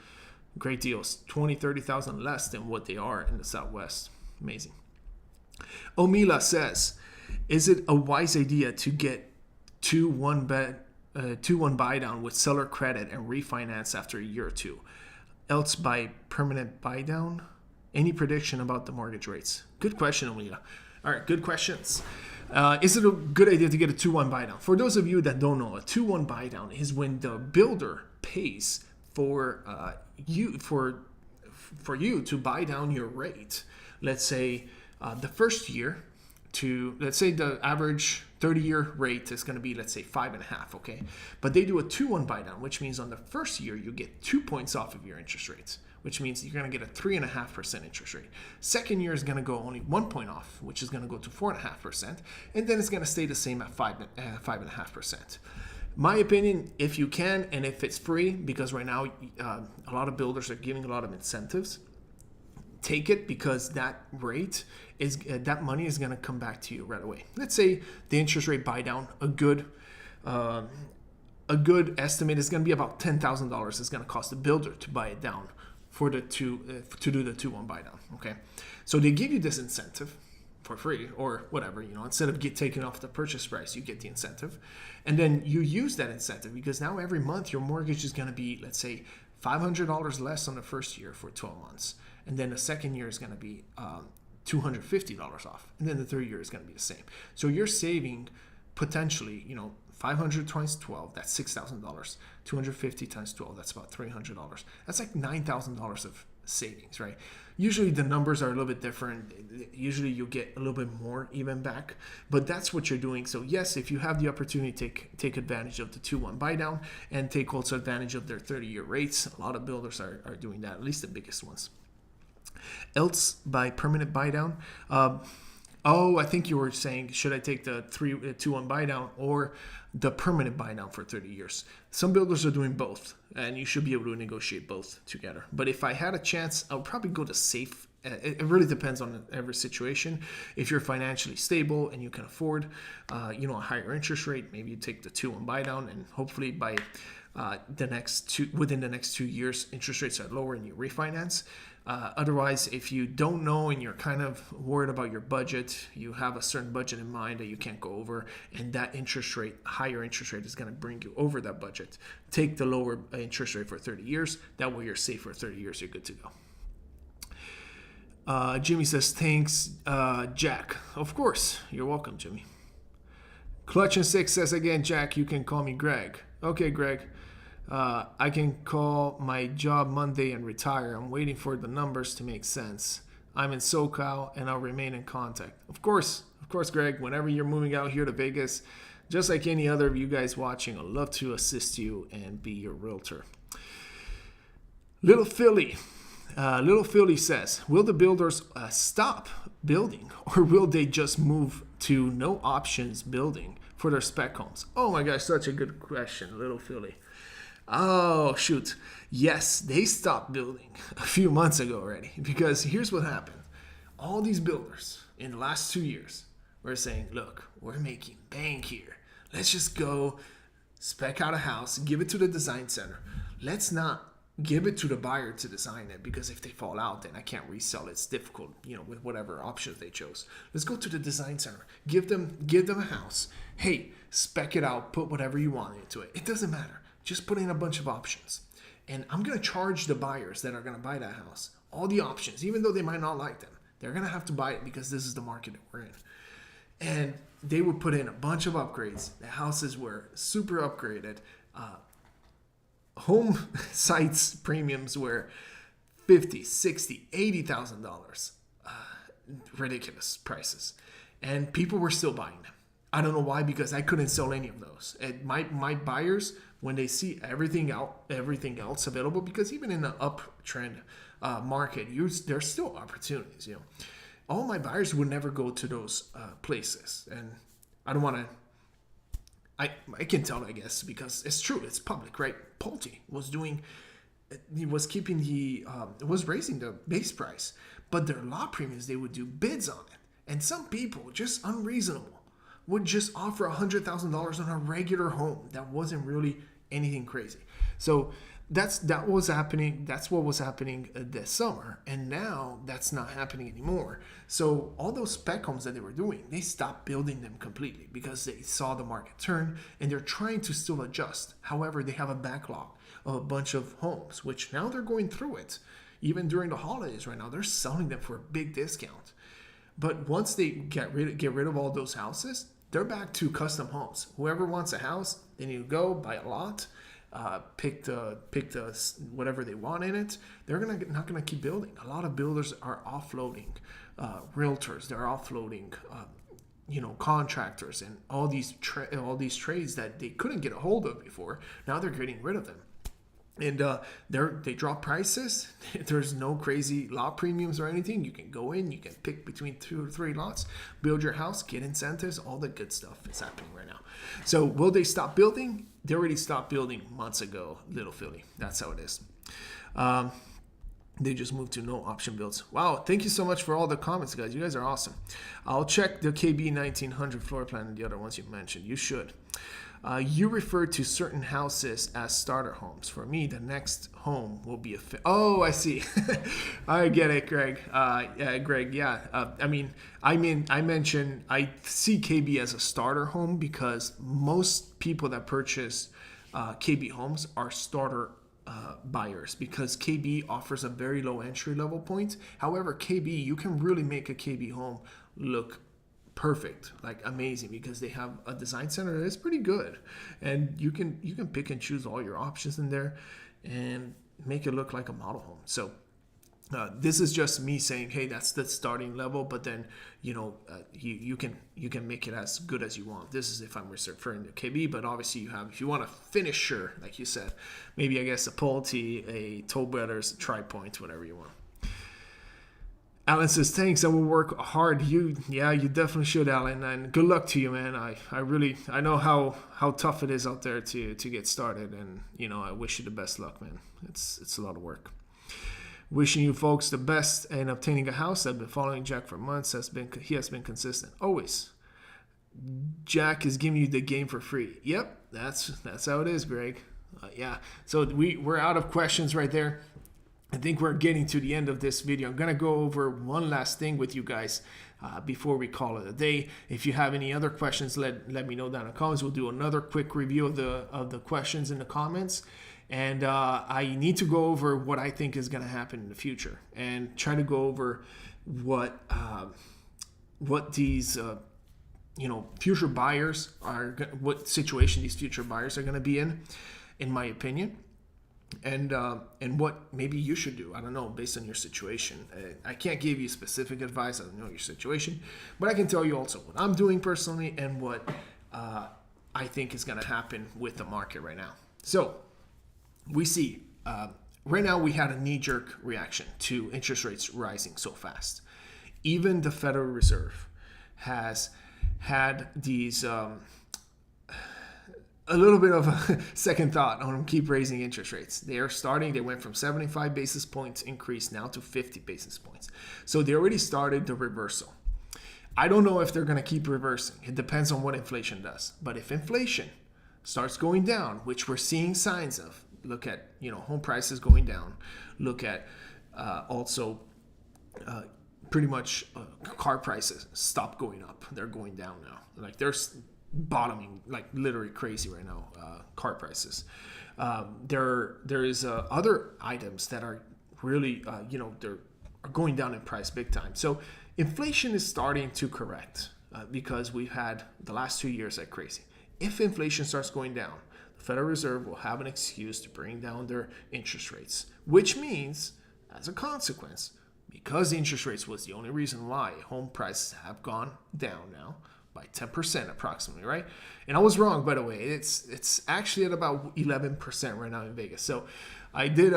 Great deals. 20, 30,000 less than what they are in the Southwest. Amazing. Omila says, is it a wise idea to get 2-1 buy down with seller credit and refinance after a year or two? Else buy permanent buy down? Any prediction about the mortgage rates? Good question, Omila. All right, good questions. Is it a good idea to get a 2-1 buy down? For those of you that don't know, a 2-1 buy down is when the builder pays for you to buy down your rate. Let's say the first year let's say the average 30-year rate is going to be, let's say, 5.5, okay? But they do a 2-1 buy down, which means on the first year you get 2 points off of your interest rates, which means you're going to get a 3.5% interest rate. Second year is going to go only 1 point off, which is going to go to 4.5%, and then it's going to stay the same at 5.5%. My opinion, if you can, and if it's free, because right now a lot of builders are giving a lot of incentives, take it, because that rate is that money is going to come back to you right away. Let's say the interest rate buy down, a good estimate is going to be about $10,000. It's going to cost the builder to buy it down for the to do the 2-1 buy down. Okay, so they give you this incentive for free or whatever, instead of taking off the purchase price, you get the incentive, and then you use that incentive, because now every month your mortgage is going to be, let's say, $500 less on the first year for 12 months. And then the second year is going to be $250 off. And then the third year is going to be the same. So you're saving potentially, 500 times 12, that's $6,000. 250 times 12, that's about $300. That's like $9,000 of savings, right? Usually the numbers are a little bit different. Usually you get a little bit more even back, but that's what you're doing. So yes, if you have the opportunity to take advantage of the 2-1 buy down and take also advantage of their 30-year rates, a lot of builders are doing that, at least the biggest ones. Else by permanent buy down. I think you were saying, should I take the 2-1 buy down or the permanent buy down for 30 years? Some builders are doing both, and you should be able to negotiate both together. But if I had a chance, I would probably go to safe. It really depends on every situation. If you're financially stable and you can afford, a higher interest rate, maybe you take the 2-1 buy down, and hopefully by within the next 2 years, interest rates are lower and you refinance. Otherwise, if you don't know and you're kind of worried about your budget, you have a certain budget in mind that you can't go over, and that higher interest rate is going to bring you over that budget. Take the lower interest rate for 30 years. That way you're safe for 30 years. You're good to go. Jimmy says, thanks, Jack. Of course. You're welcome, Jimmy. Clutch and 6 says again, Jack, you can call me Greg. Okay, Greg. I can call my job Monday and retire. I'm waiting for the numbers to make sense. I'm in SoCal and I'll remain in contact. Of course, Greg, whenever you're moving out here to Vegas, just like any other of you guys watching, I'd love to assist you and be your realtor. Little Philly says, will the builders stop building, or will they just move to no options building for their spec homes? Oh my gosh, such a good question, Little Philly. Oh, shoot. Yes, they stopped building a few months ago already, because here's what happened. All these builders in the last 2 years were saying, look, we're making bank here. Let's just go spec out a house, give it to the design center. Let's not give it to the buyer to design it, because if they fall out, then I can't resell it. It's difficult, with whatever options they chose. Let's go to the design center. Give them a house. Hey, spec it out. Put whatever you want into it. It doesn't matter. Just put in a bunch of options. And I'm going to charge the buyers that are going to buy that house all the options, even though they might not like them. They're going to have to buy it because this is the market that we're in. And they would put in a bunch of upgrades. The houses were super upgraded. Home sites premiums were $50,000, $60,000, $80,000. Ridiculous prices. And people were still buying them. I don't know why, because I couldn't sell any of those. And my buyers, when they see everything else available, because even in the uptrend market, there's still opportunities. All my buyers would never go to those places, and I don't want to. I can tell, I guess, because it's true. It's public, right? Pulte was raising the base price, but their lot premiums, they would do bids on it, and some people, just unreasonable, would just offer $100,000 on a regular home that wasn't really anything crazy. So that was happening. That's what was happening this summer, and now that's not happening anymore. So all those spec homes that they were doing, they stopped building them completely because they saw the market turn, and they're trying to still adjust. However, they have a backlog of a bunch of homes, which now they're going through it. Even during the holidays right now, they're selling them for a big discount. But once they get rid of all those houses, they're back to custom homes. Whoever wants a house, they need to go buy a lot, pick the whatever they want in it. They're not gonna keep building. A lot of builders are offloading realtors. They're offloading contractors and all these trades that they couldn't get a hold of before. Now they're getting rid of them. And they drop prices. There's no crazy lot premiums or anything. You can go in, you can pick between 2 or 3 lots, build your house, get incentives, all the good stuff is happening right now. So will they stop building? They already stopped building months ago, Little Philly. That's how it is. They just moved to no option builds. Wow, thank you so much for all the comments, guys. You guys are awesome. I'll check the KB 1900 floor plan and the other ones you mentioned. You should. You refer to certain houses as starter homes. For me, the next home will be Oh, I see. I get it, Greg. Greg, yeah. I mentioned I see KB as a starter home because most people that purchase KB homes are starter buyers because KB offers a very low entry level point. However, KB, you can really make a KB home look perfect, like amazing, because they have a design center that is pretty good, and you can pick and choose all your options in there and make it look like a model home. So this is just me saying, hey, that's the starting level, but then you can make it as good as you want. This is if I'm referring to KB, but obviously if you want a finisher, like you said, maybe I guess a Pulte, a Toll Brothers, Tri-Point, whatever you want. Alan says, thanks, I will work hard. You definitely should, Alan, and good luck to you, man. I know how tough it is out there to get started, and I wish you the best luck, man. It's a lot of work. Wishing you folks the best in obtaining a house. I've been following Jack for months. He has been consistent, always. Jack is giving you the game for free. Yep, that's how it is, Greg. Yeah, so we're out of questions right there. I think we're getting to the end of this video. I'm going to go over one last thing with you guys before we call it a day. If you have any other questions, let me know down in the comments. We'll do another quick review of the questions in the comments. And I need to go over what I think is going to happen in the future and try to go over what these future buyers are, what situation these future buyers are going to be in my opinion. And what maybe you should do. I don't know, based on your situation. I can't give you specific advice. I don't know your situation. But I can tell you also what I'm doing personally and what I think is going to happen with the market right now. So we see right now we had a knee-jerk reaction to interest rates rising so fast. Even the Federal Reserve has had these... a little bit of a second thought on keep raising interest rates. They went from 75 basis points increase now to 50 basis points. So they already started the reversal. I don't know if they're going to keep reversing. It depends on what inflation does. But if inflation starts going down, which we're seeing signs of, look at, home prices going down, look at also pretty much car prices stop going up. They're going down now. Like there's bottoming like literally crazy right now, car prices. There is other items that are really they're going down in price big time. So inflation is starting to correct because we've had the last 2 years like crazy. If inflation starts going down, the Federal Reserve will have an excuse to bring down their interest rates, which means as a consequence, because interest rates was the only reason why home prices have gone down now by 10% approximately, right? And I was wrong, by the way. It's actually at about 11% right now in Vegas. So I did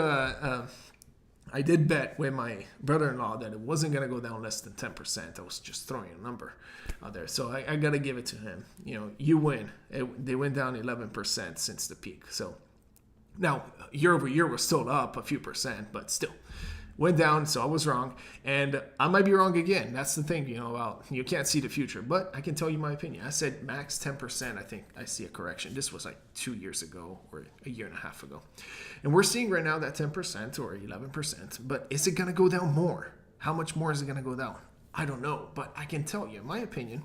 bet with my brother-in-law that it wasn't going to go down less than 10%. I was just throwing a number out there. So I got to give it to him. You win. They went down 11% since the peak. So now year over year we're still up a few percent, but still went down, so I was wrong, and I might be wrong again. That's the thing, about you can't see the future, but I can tell you my opinion. I said max 10%. I think I see a correction. This was like 2 years ago or a year and a half ago, and we're seeing right now that 10% or 11%. But is it gonna go down more? How much more is it gonna go down? I don't know, but I can tell you, in my opinion,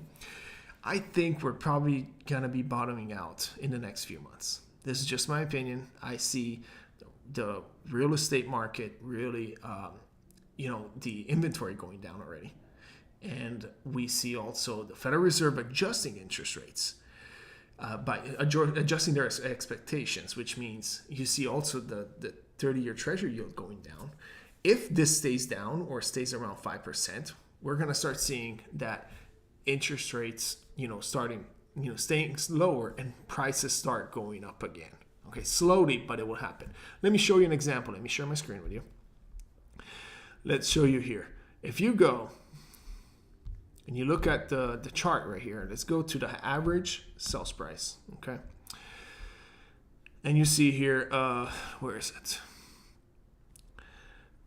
I think we're probably gonna be bottoming out in the next few months. This is just my opinion. I see the real estate market really, the inventory going down already. And we see also the Federal Reserve adjusting interest rates by adjusting their expectations, which means you see also the 30-year Treasury yield going down. If this stays down or stays around 5%, we're going to start seeing that interest rates, staying lower and prices start going up again. Okay, slowly, but it will happen. Let me show you an example. Let me share my screen with you. Let's show you here. If you go and you look at the chart right here, let's go to the average sales price, okay? And you see here, where is it?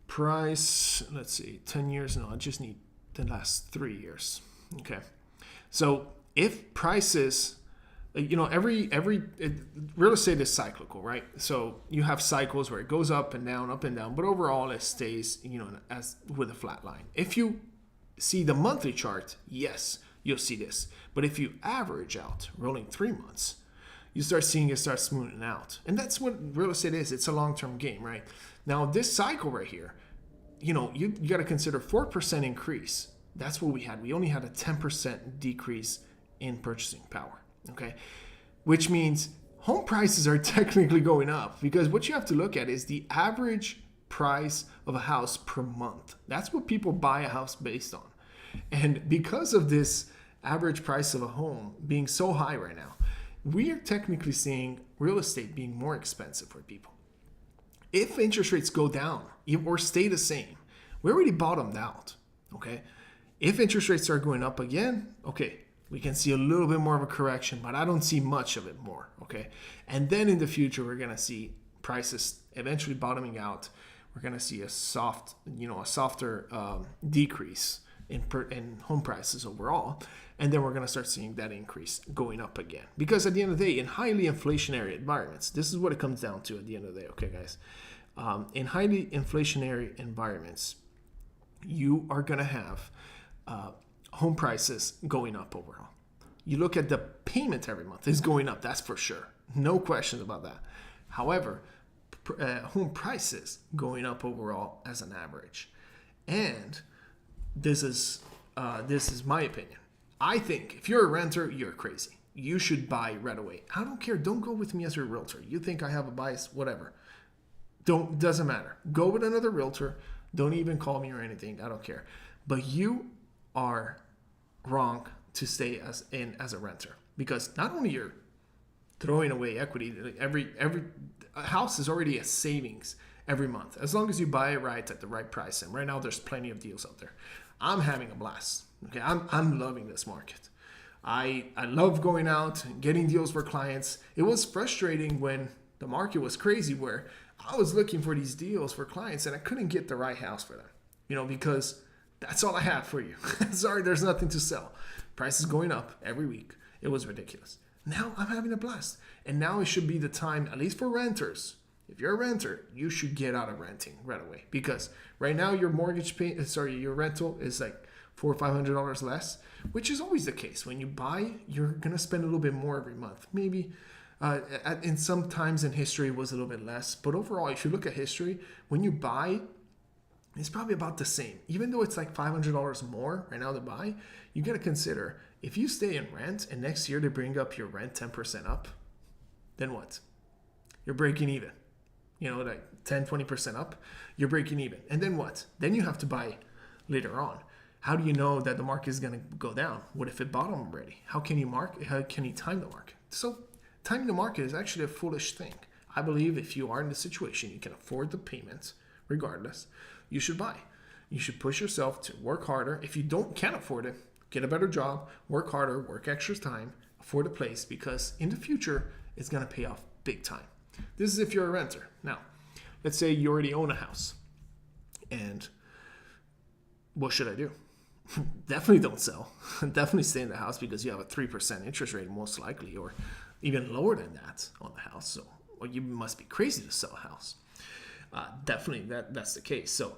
Price, let's see, 10 years. No, I just need the last 3 years, okay? So if prices, real estate is cyclical, right? So you have cycles where it goes up and down, but overall it stays, as with a flat line. If you see the monthly chart, yes, you'll see this. But if you average out rolling 3 months, you start seeing it start smoothing out. And that's what real estate is. It's a long-term game, right? Now this cycle right here, you got to consider 4% increase. That's what we had. We only had a 10% decrease in purchasing power. Okay, which means home prices are technically going up, because what you have to look at is the average price of a house per month. That's what people buy a house based on. And because of this average price of a home being so high right now, we are technically seeing real estate being more expensive for people. If interest rates go down or stay the same, we already bottomed out. Okay, if interest rates start going up again, okay, we can see a little bit more of a correction, but I don't see much of it more, okay? And then in the future, we're going to see prices eventually bottoming out. We're going to see a softer decrease in home prices overall. And then we're going to start seeing that increase going up again. Because at the end of the day, in highly inflationary environments, this is what it comes down to at the end of the day, okay, guys? In highly inflationary environments, you are going to have home prices going up overall. You look at the payment every month is going up, that's for sure. No questions about that. However, home prices going up overall as an average. And this is my opinion. I think if you're a renter, you're crazy. You should buy right away. I don't care. Don't go with me as your realtor. You think I have a bias, whatever. Doesn't matter. Go with another realtor. Don't even call me or anything. I don't care. But you are wrong to stay as a renter, because not only you're throwing away equity, every house is already a savings every month as long as you buy it right at the right price. And right now there's plenty of deals out there. I'm having a blast. Okay, I'm loving this market. I love going out and getting deals for clients. It was frustrating when the market was crazy, where I was looking for these deals for clients and I couldn't get the right house for them, because that's all I have for you. Sorry, there's nothing to sell. Prices going up every week. It was ridiculous. Now I'm having a blast. And now it should be the time, at least for renters. If you're a renter, you should get out of renting right away. Because right now your your rental is like $400 or $500 less, which is always the case. When you buy, you're going to spend a little bit more every month. Maybe in some times in history it was a little bit less. But overall, if you look at history, when you buy, it's probably about the same. Even though it's like $500 more right now to buy, you got to consider, if you stay in rent and next year they bring up your rent 10% up, then what? You're breaking even. Like 10, 20% up, you're breaking even. And then what? Then you have to buy later on. How do you know that the market is going to go down? What if it bottomed already? How can you time the market? So timing the market is actually a foolish thing. I believe if you are in the situation, you can afford the payments regardless, you should buy. You should push yourself to work harder. If you can't afford it, get a better job, work harder, work extra time, afford a place, because in the future, it's going to pay off big time. This is if you're a renter. Now, let's say you already own a house. And what should I do? Definitely don't sell. Definitely stay in the house because you have a 3% interest rate most likely, or even lower than that on the house. So, or you must be crazy to sell a house. Definitely that's the case. So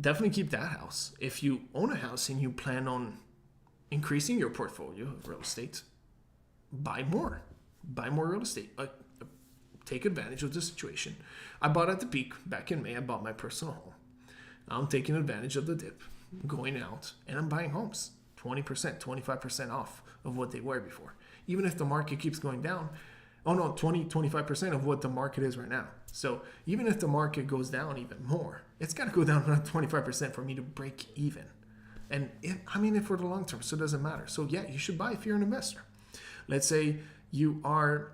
definitely keep that house. If you own a house and you plan on increasing your portfolio of real estate, buy more real estate. Take advantage of the situation. I bought at the peak back in May. I bought my personal home. I'm taking advantage of the dip, going out, and I'm buying homes 20%, 25% off of what they were before. Even if the market keeps going down, 25% of what the market is right now. So even if the market goes down even more, it's got to go down another 25% for me to break even. And I'm in it for the long term, so it doesn't matter. So yeah, you should buy if you're an investor. Let's say you are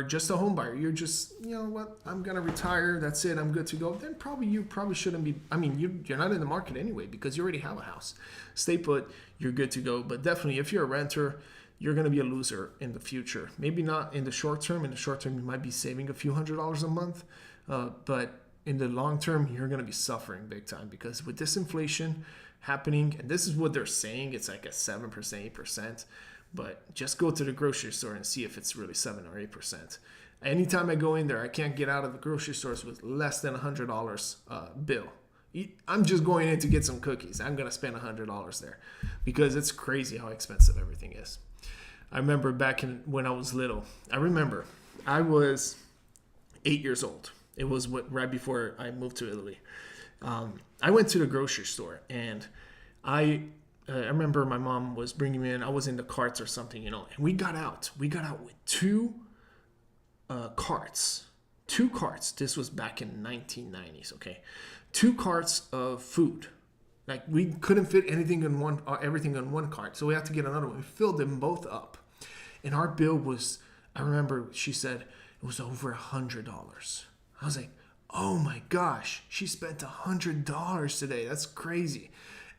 just a home buyer. You're just, you know what, I'm going to retire. That's it. I'm good to go. Then you probably shouldn't be. I mean, you're not in the market anyway because you already have a house. Stay put. You're good to go. But definitely, if you're a renter, you're going to be a loser in the future. Maybe not in the short term. In the short term, you might be saving a few $100s a month. But in the long term, you're going to be suffering big time because with this inflation happening, and this is what they're saying, it's like a 7%, 8%. But just go to the grocery store and see if it's really 7 or 8%. Anytime I go in there, I can't get out of the grocery stores with less than $100 bill. I'm just going in to get some cookies. I'm going to spend $100 there because it's crazy how expensive everything is. I remember back when I was little. I was 8 years old. It was right before I moved to Italy. I went to the grocery store and I remember my mom was bringing me in. I was in the carts or something, and we got out. We got out with two carts. This was back in 1990s, okay? 2 carts of food. Like we couldn't fit everything in one cart, so we had to get another one. We filled them both up, and our bill was. I remember she said it was over $100. I was like, oh my gosh, she spent $100 today. That's crazy.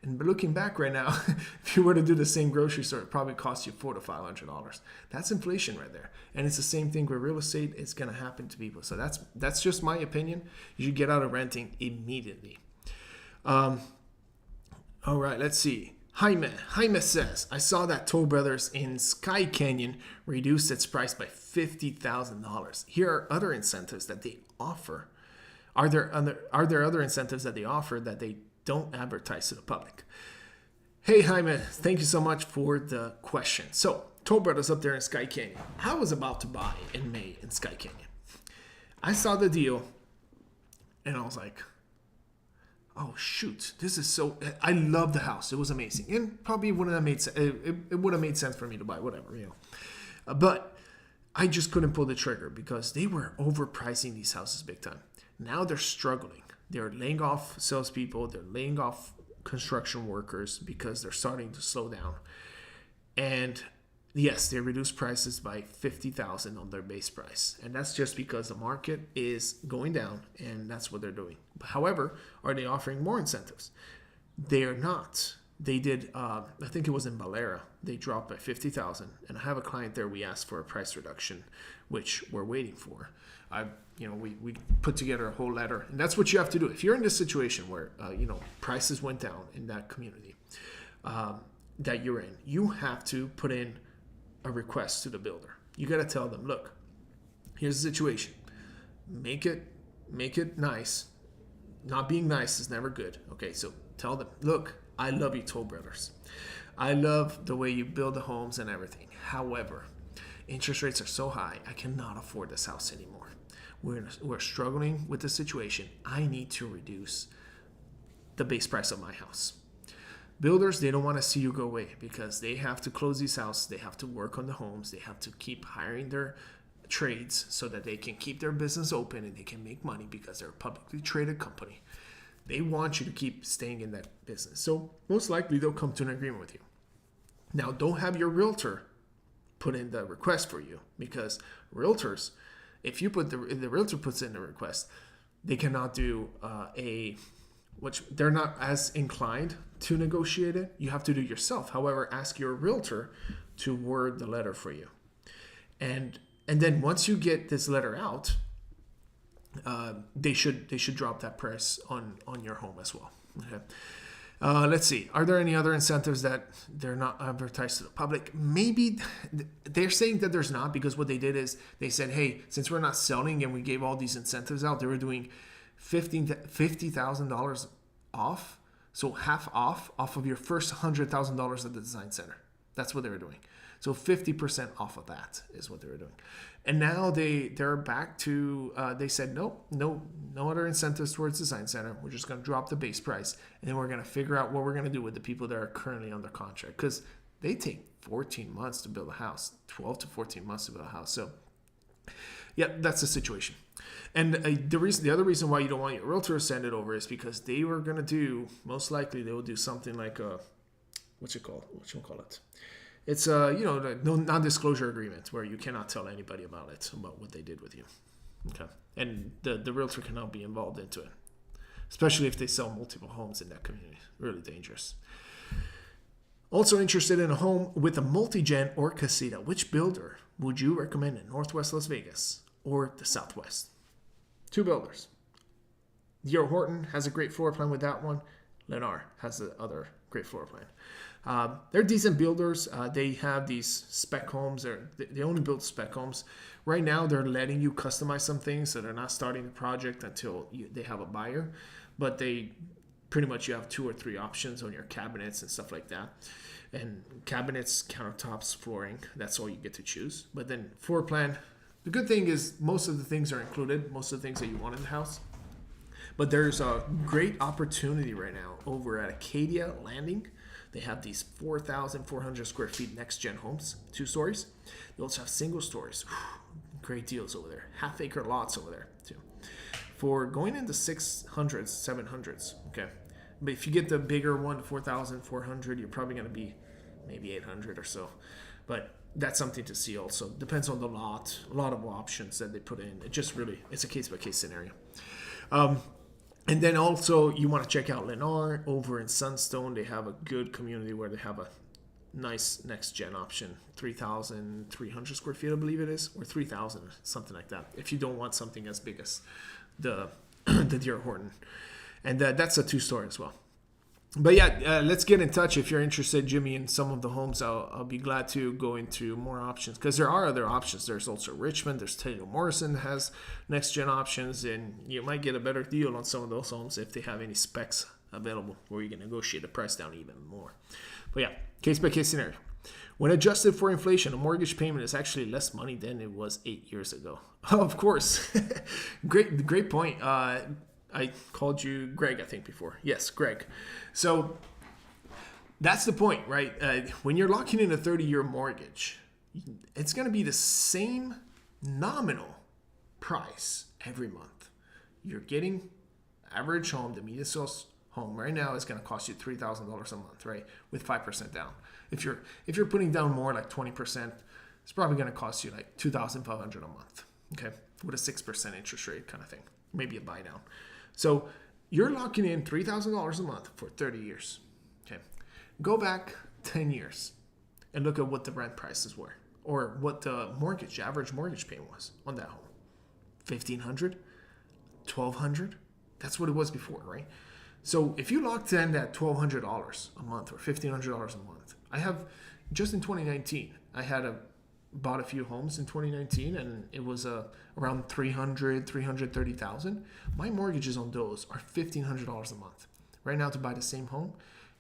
And looking back right now, if you were to do the same grocery store, it probably cost you $400 to $500. That's inflation right there. And it's the same thing with real estate. It's going to happen to people. So that's just my opinion. You should get out of renting immediately. All right, let's see. Jaime says, I saw that Toll Brothers in Sky Canyon reduced its price by $50,000. Here are other incentives that they offer. Are there other incentives that they offer that they don't advertise to the public? Hey Jaime, thank you so much for the question. So Toll Brothers up there in Sky Canyon. I was about to buy in May in Sky Canyon. I saw the deal and I was like, oh shoot, this is so. I love the house. It was amazing, and probably wouldn't have made sense. It would have made sense for me to buy whatever, but I just couldn't pull the trigger because they were overpricing these houses big time. Now they're struggling. They're laying off salespeople. They're laying off construction workers because they're starting to slow down. And yes, they reduced prices by $50,000 on their base price. And that's just because the market is going down and that's what they're doing. However, are they offering more incentives? They are not. They did, I think it was in Valera. They dropped by $50,000. And I have a client there. We asked for a price reduction, which we're waiting for. We put together a whole letter, and that's what you have to do. If you're in this situation where, prices went down in that community that you're in, you have to put in a request to the builder. You got to tell them, look, here's the situation. Make it nice. Not being nice is never good. Okay, so tell them, look, I love you, Toll Brothers. I love the way you build the homes and everything. However, interest rates are so high, I cannot afford this house anymore. We're struggling with the situation. I need to reduce the base price of my house. Builders, they don't want to see you go away because they have to close these houses. They have to work on the homes. They have to keep hiring their trades so that they can keep their business open and they can make money because they're a publicly traded company. They want you to keep staying in that business. So most likely they'll come to an agreement with you. Now, don't have your realtor put in the request for you because realtors, if the realtor puts in the request, they cannot do which they're not as inclined to negotiate it. You have to do yourself. However, ask your realtor to word the letter for you. And then once you get this letter out, they should drop that price on your home as well. Okay. Let's see. Are there any other incentives that they're not advertised to the public? Maybe they're saying that there's not, because what they did is they said, hey, since we're not selling and we gave all these incentives out, they were doing $50,000 off. So half off of your first $100,000 at the design center. That's what they were doing. So 50% off of that is what they were doing. And now they're back to, they said, no other incentives towards design center. We're just going to drop the base price. And then we're going to figure out what we're going to do with the people that are currently under contract. Because they take 14 months to build a house, 12 to 14 months to build a house. So yeah, that's the situation. And the other reason why you don't want your realtor to send it over is because they were going to do, most likely they will do something like what you call it? It's the non-disclosure agreement where you cannot tell anybody about what they did with you. Okay. And the realtor cannot be involved into it, especially if they sell multiple homes in that community. Really dangerous. Also interested in a home with a multi-gen or casita. Which builder would you recommend in Northwest Las Vegas or the Southwest? 2 builders. D.R. Horton has a great floor plan with that one. Lennar has the other great floor plan. They're decent builders. They have these spec homes. They only build spec homes. Right now, they're letting you customize some things, so they're not starting the project until they have a buyer. But they pretty much, you have 2 or 3 options on your cabinets and stuff like that. And cabinets, countertops, flooring, that's all you get to choose. But then floor plan, the good thing is most of the things are included, most of the things that you want in the house. But there's a great opportunity right now over at Acadia Landing. They have these 4,400 square feet next-gen homes, 2 stories. They also have single stories. Great deals over there. Half-acre lots over there, too. For going into 600s, 700s, okay? But if you get the bigger one, 4,400, you're probably going to be maybe 800 or so. But that's something to see also. Depends on the lot. A lot of options that they put in. It's a case-by-case scenario. And then also you want to check out Lennar over in Sunstone. They have a good community where they have a nice next gen option, 3,300 square feet, I believe it is, or 3,000, something like that. If you don't want something as big as the D.R. Horton, and that's a 2-story as well. But yeah, let's get in touch if you're interested, Jimmy, in some of the homes. I'll be glad to go into more options because there are other options. There's also Richmond. There's Taylor Morrison has next gen options, and you might get a better deal on some of those homes if they have any specs available where you can negotiate the price down even more. But yeah, case by case scenario. When adjusted for inflation, a mortgage payment is actually less money than it was 8 years ago. Of course, great point. I called you Greg, I think, before. Yes, Greg. So that's the point, right? When you're locking in a 30-year mortgage, it's going to be the same nominal price every month. You're getting average home, the median sales home right now is going to cost you $3,000 a month, right? With 5% down. If you're putting down more, like 20%, it's probably going to cost you like $2,500 a month, okay? With a 6% interest rate kind of thing. Maybe a buy down. So you're locking in $3,000 a month for 30 years. Okay, go back 10 years and look at what the rent prices were, or what the average mortgage payment was on that home. $1,500, $1,200. That's what it was before, right? So if you locked in that $1,200 a month or $1,500 a month, I have just in 2019, I bought a few homes in 2019, and it was around $330,000. My mortgages on those are $1,500 a month. Right now, to buy the same home,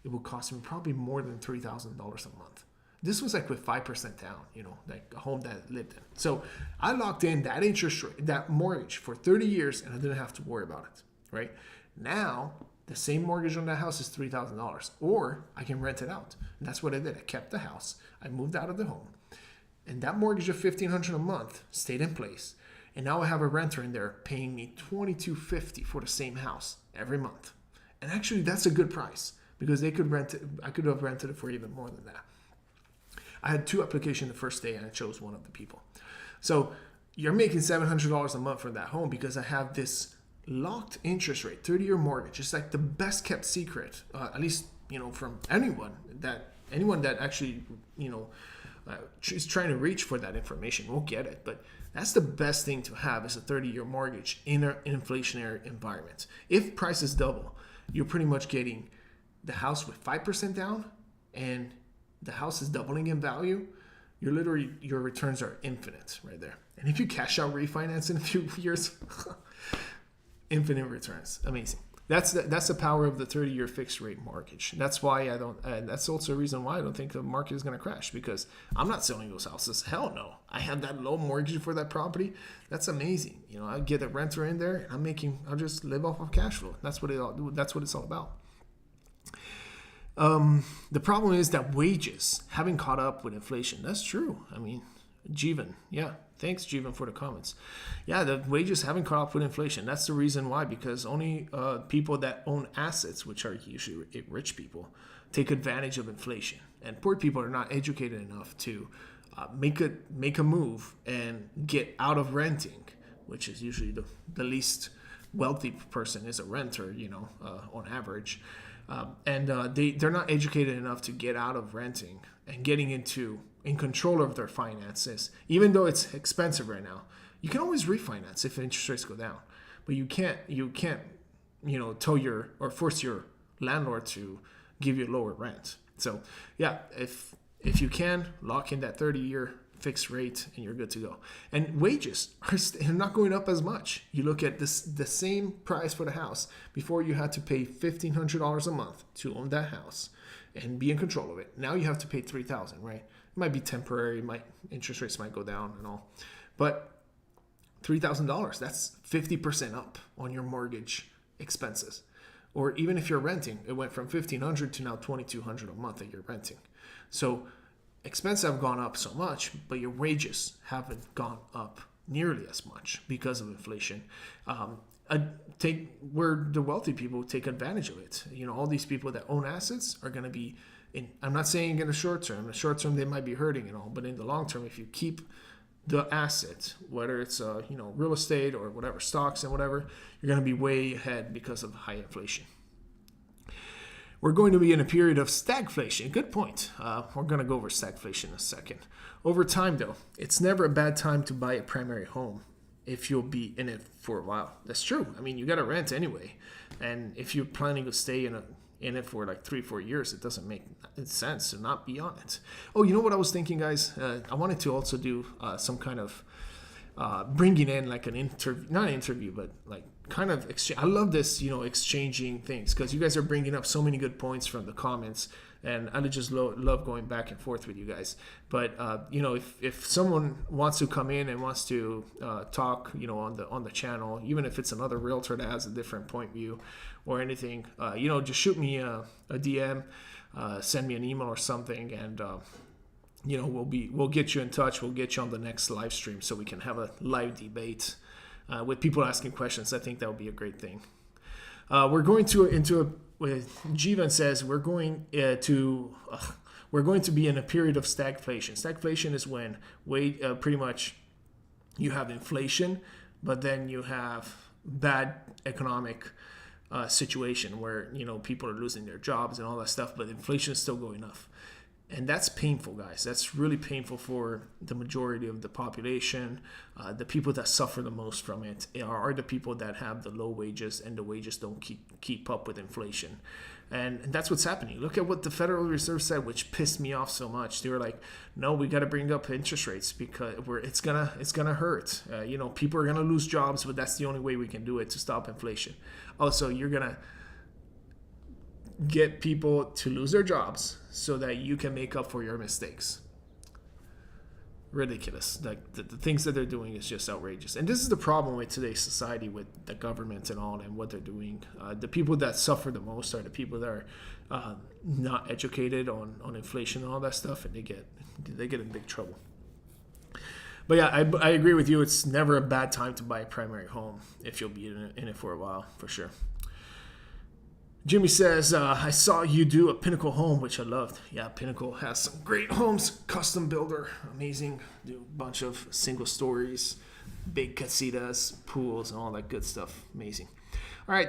it will cost me probably more than $3,000 a month. This was like with 5% down, like a home that I lived in. So I locked in that interest rate, that mortgage for 30 years, and I didn't have to worry about it, right? Now, the same mortgage on that house is $3,000, or I can rent it out. And that's what I did. I kept the house. I moved out of the home. And that mortgage of $1,500 a month stayed in place. And now I have a renter in there paying me $2,250 for the same house every month. And actually, that's a good price because they could rent it. I could have rented it for even more than that. I had 2 applications the first day, and I chose one of the people. So you're making $700 a month for that home because I have this locked interest rate, 30-year mortgage. It's like the best kept secret, at least from anyone that actually is trying to reach for that information. We'll get it, but That's the best thing to have is a 30-year mortgage in an inflationary environment. If prices double, you're pretty much getting the house with 5% down and the house is doubling in value. Your returns are infinite right there. And if you cash out refinance in a few years, infinite returns. Amazing. That's the power of the 30-year fixed rate mortgage. That's why I don't. That's also a reason why I don't think the market is going to crash, because I'm not selling those houses. Hell no. I have that low mortgage for that property. That's amazing. You know, I get a renter in there, and I'll just live off of cash flow. That's what it's all about. The problem is that wages haven't caught up with inflation. That's true. I mean, Jeevan, yeah. Thanks, Jeevan, for the comments. Yeah, the wages haven't caught up with inflation. That's the reason why, because only people that own assets, which are usually rich people, take advantage of inflation. And poor people are not educated enough to make a move and get out of renting, which is usually the least wealthy person is a renter, you know, on average. They're not educated enough to get out of renting and getting in control of their finances. Even though it's expensive right now, you can always refinance if interest rates go down, but you can't tell or force your landlord to give you lower rent. So yeah, if you can lock in that 30-year fixed rate, and you're good to go. And wages are not going up as much. You look at the same price for the house. Before, you had to pay $1,500 a month to own that house and be in control of it. Now you have to pay $3,000, right? It might be temporary. Interest rates might go down and all, but $3,000, that's 50% up on your mortgage expenses. Or even if you're renting, it went from $1,500 to now $2,200 a month that you're renting. So expenses have gone up so much, but your wages haven't gone up nearly as much because of inflation. Where the wealthy people take advantage of it. You know, all these people that own assets are going to be I'm not saying in the short term. In the short term, they might be hurting and all, but in the long term, if you keep the asset, whether it's real estate or whatever, stocks and whatever, you're going to be way ahead because of high inflation. We're going to be in a period of stagflation. Good point. We're going to go over stagflation in a second. Over time, though, it's never a bad time to buy a primary home if you'll be in it for a while. That's true. I mean, you got to rent anyway. And if you're planning to stay in it for like 3-4 years, it doesn't make sense to not be on it. Oh, you know what I was thinking, guys? I wanted to also do some kind of bringing in like an interview, not an interview, but like kind of exchange. I love this, exchanging things, because you guys are bringing up so many good points from the comments, and I just love going back and forth with you guys. But if someone wants to come in and wants to talk, on the channel, even if it's another realtor that has a different point of view or anything, just shoot me a DM, send me an email or something, and we'll get you in touch. We'll get you on the next live stream so we can have a live debate with people asking questions. I think that would be a great thing. We're going Jeevan says we're going to be in a period of stagflation. Stagflation is when pretty much you have inflation, but then you have bad economic situation where people are losing their jobs and all that stuff, but inflation is still going up. And that's painful, guys. That's really painful for the majority of the population. The people that suffer the most from it are the people that have the low wages, and the wages don't keep up with inflation. And that's what's happening. Look at what the Federal Reserve said, which pissed me off so much. They were like, "No, we got to bring up interest rates because it's gonna hurt. People are gonna lose jobs, but that's the only way we can do it to stop inflation. Also, you're gonna get people to lose their jobs so that you can make up for your mistakes." Ridiculous. Like the things that they're doing is just outrageous. And this is the problem with today's society, with the government and all, and what they're doing. The people that suffer the most are the people that are not educated on inflation and all that stuff, and they get in big trouble. But yeah, I agree with you. It's never a bad time to buy a primary home if you'll be in it for a while, for sure. Jimmy says, I saw you do a Pinnacle home, which I loved. Yeah, Pinnacle has some great homes. Custom builder, amazing. Do a bunch of single stories, big casitas, pools, and all that good stuff. Amazing. All right,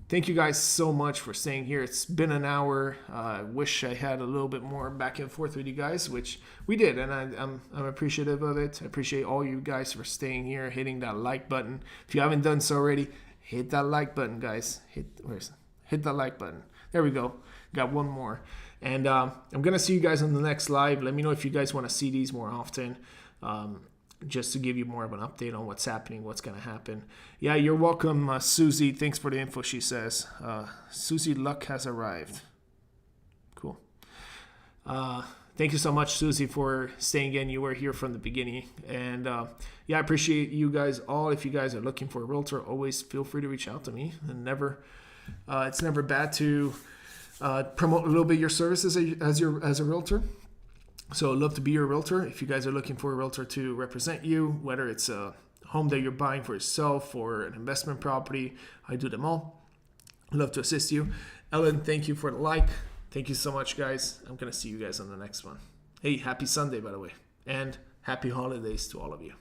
thank you guys so much for staying here. It's been an hour. I wish I had a little bit more back and forth with you guys, which we did, and I'm appreciative of it. I appreciate all you guys for staying here, hitting that like button. If you haven't done so already, hit that like button, guys. Hit that like button. There we go. Got one more. And I'm going to see you guys on the next live. Let me know if you guys want to see these more often, just to give you more of an update on what's happening, what's going to happen. Yeah, you're welcome, Susie. Thanks for the info, she says. Susie, luck has arrived. Cool. Thank you so much, Susie, for staying in. You were here from the beginning. And yeah, I appreciate you guys all. If you guys are looking for a realtor, always feel free to reach out to me. And it's never bad to promote a little bit your services as a realtor. So I'd love to be your realtor. If you guys are looking for a realtor to represent you, whether it's a home that you're buying for yourself or an investment property, I do them all. I'd love to assist you. Ellen, thank you for the like. Thank you so much, guys. I'm going to see you guys on the next one. Hey, happy Sunday, by the way. And happy holidays to all of you.